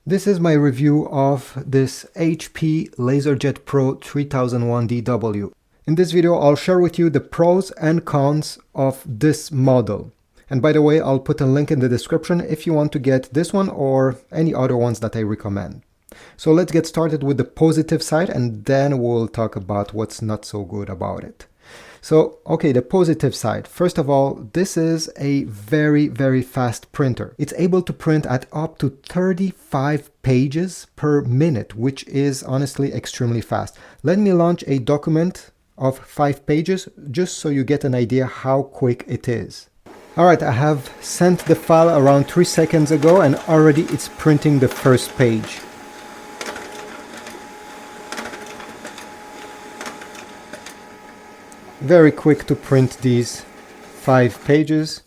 This is my review of this HP LaserJet Pro 3001DW. In this video, I'll share with you the pros and cons of this model. And by the way, I'll put a link in the description if you want to get this one or any other ones that I recommend. So let's get started with the positive side, and then we'll talk about what's not so good about it. So, okay, the positive side. First of all, this is a very fast printer. It's able to print at up to 35 pages per minute, which is honestly extremely fast. Let me launch a document of 5 pages just so you get an idea how quick it is. Alright, I have sent the file around 3 seconds ago and already it's printing the first page. Very quick to print these 5 pages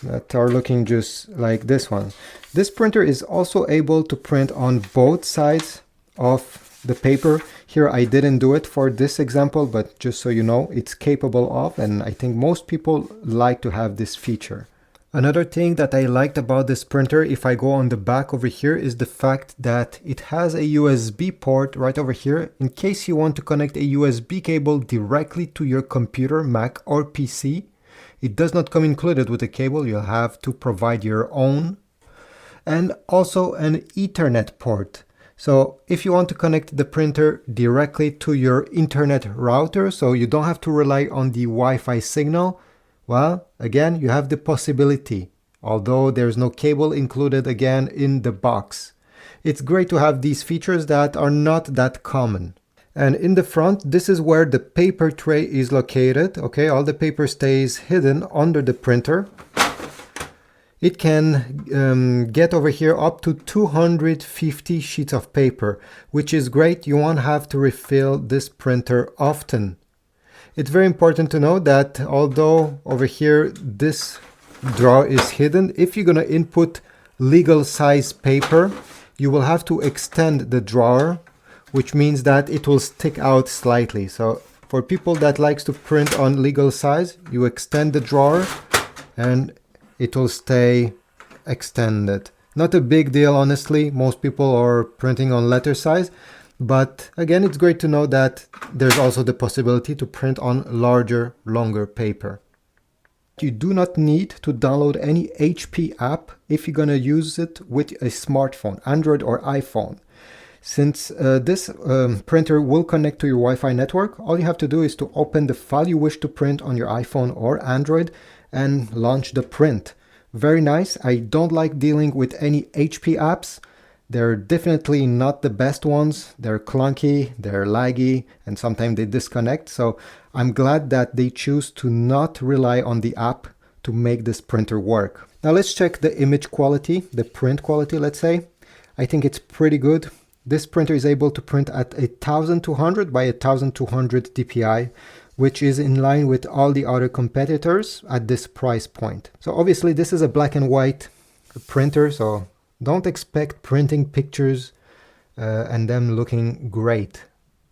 that are looking just like this one. This printer is also able to print on both sides of the paper. Here I didn't do it for this example, but just so you know, it's capable of, and I think most people like to have this feature. Another thing that I liked about this printer, if I go on the back over here, is the fact that it has a USB port right over here in case you want to connect a USB cable directly to your computer, Mac or PC. It does not come included with the cable, you'll have to provide your own. And also an Ethernet port. So if you want to connect the printer directly to your internet router, so you don't have to rely on the Wi-Fi signal, well, again, you have the possibility, although there's no cable included again in the box. It's great to have these features that are not that common. And in the front, this is where the paper tray is located. Okay, all the paper stays hidden under the printer. It can get over here up to 250 sheets of paper, which is great. You won't have to refill this printer often. It's very important to know that although over here this drawer is hidden, if you're going to input legal size paper, you will have to extend the drawer, which means that it will stick out slightly. So for people that likes to print on legal size, you extend the drawer and it will stay extended. Not a big deal, honestly. Most people are printing on letter size. But again, it's great to know that there's also the possibility to print on larger, longer paper. You do not need to download any HP app if you're going to use it with a smartphone, Android or iPhone. Since this printer will connect to your Wi-Fi network, all you have to do is to open the file you wish to print on your iPhone or Android and launch the print. Very nice. I don't like dealing with any HP apps. They're definitely not the best ones. They're clunky, they're laggy, and sometimes they disconnect. So I'm glad that they choose to not rely on the app to make this printer work. Now let's check the image quality, the print quality, let's say. I think it's pretty good. This printer is able to print at 1200 by 1200 dpi, which is in line with all the other competitors at this price point. So obviously this is a black and white printer, so don't expect printing pictures and them looking great.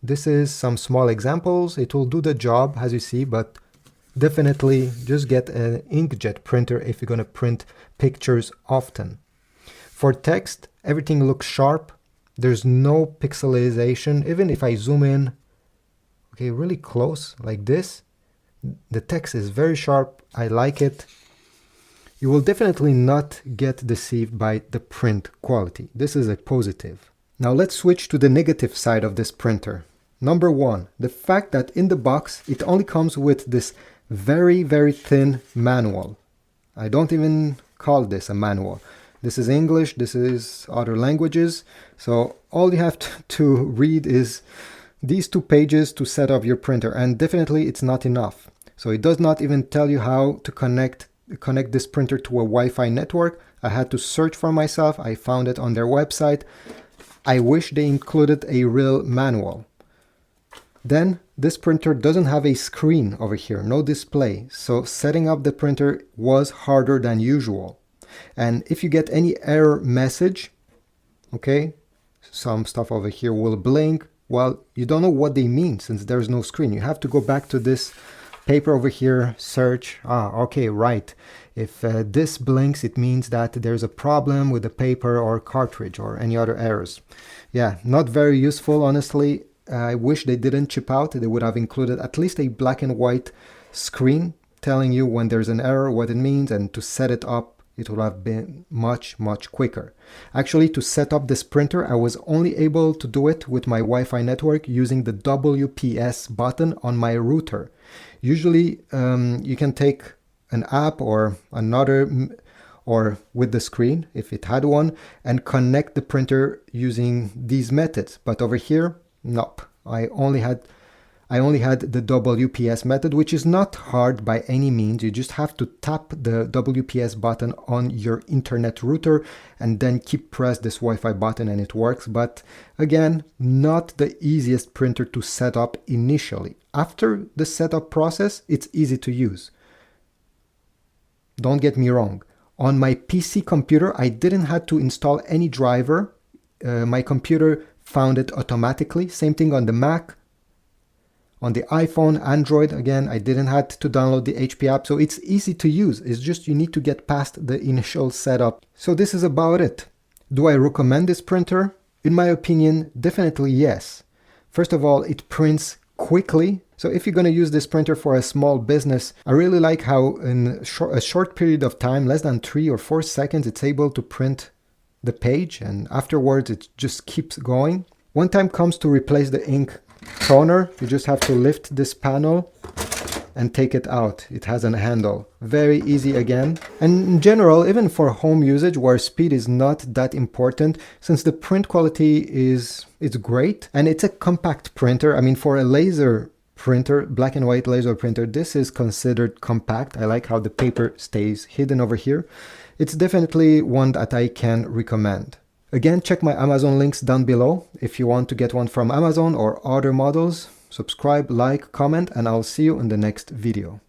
This is some small examples. It will do the job, as you see, but definitely just get an inkjet printer if you're going to print pictures often. For text, everything looks sharp. There's no pixelization. Even if I zoom in, okay, really close like this, the text is very sharp. I like it. You will definitely not get deceived by the print quality. This is a positive. Now let's switch to the negative side of this printer. Number one, the fact that in the box it only comes with this very thin manual. I don't even call this a manual. This is English, this is other languages. So all you have to read is these 2 pages to set up your printer, and definitely it's not enough. So it does not even tell you how to connect this printer to a Wi-Fi network. I had to search for myself. I found it on their website. I wish they included a real manual. Then this printer doesn't have a screen over here, no display. So setting up the printer was harder than usual. And if you get any error message, okay, some stuff over here will blink. Well, you don't know what they mean since there's no screen. You have to go back to this paper over here, search. Okay, right. If this blinks, it means that there's a problem with the paper or cartridge or any other errors. Yeah, not very useful, honestly. I wish they didn't chip out. They would have included at least a black and white screen telling you when there's an error, what it means, and to set it up, it would have been much quicker. Actually, to set up this printer, I was only able to do it with my Wi-Fi network using the WPS button on my router. Usually, you can take an app or another, or with the screen, if it had one, and connect the printer using these methods. But over here, nope. I only had the WPS method, which is not hard by any means. You just have to tap the WPS button on your internet router and then keep press this Wi-Fi button and it works. But again, not the easiest printer to set up initially. After the setup process, it's easy to use. Don't get me wrong. On my PC computer, I didn't have to install any driver. My computer found it automatically. Same thing on the Mac. On the iPhone, Android, again, I didn't have to download the HP app, so it's easy to use. It's just you need to get past the initial setup. So this is about it. Do I recommend this printer? In my opinion, definitely yes. First of all, it prints quickly. So if you're going to use this printer for a small business, I really like how in a short period of time, less than 3 or 4 seconds, it's able to print the page, and afterwards it just keeps going. When time comes to replace the ink toner, you just have to lift this panel and take it out. It has a handle. Very easy again. And in general, even for home usage where speed is not that important, since the print quality is great and it's a compact printer. I mean, for a laser printer, black and white laser printer, this is considered compact. I like how the paper stays hidden over here. It's definitely one that I can recommend. Again, check my Amazon links down below if you want to get one from Amazon or other models. Subscribe, like, comment, and I'll see you in the next video.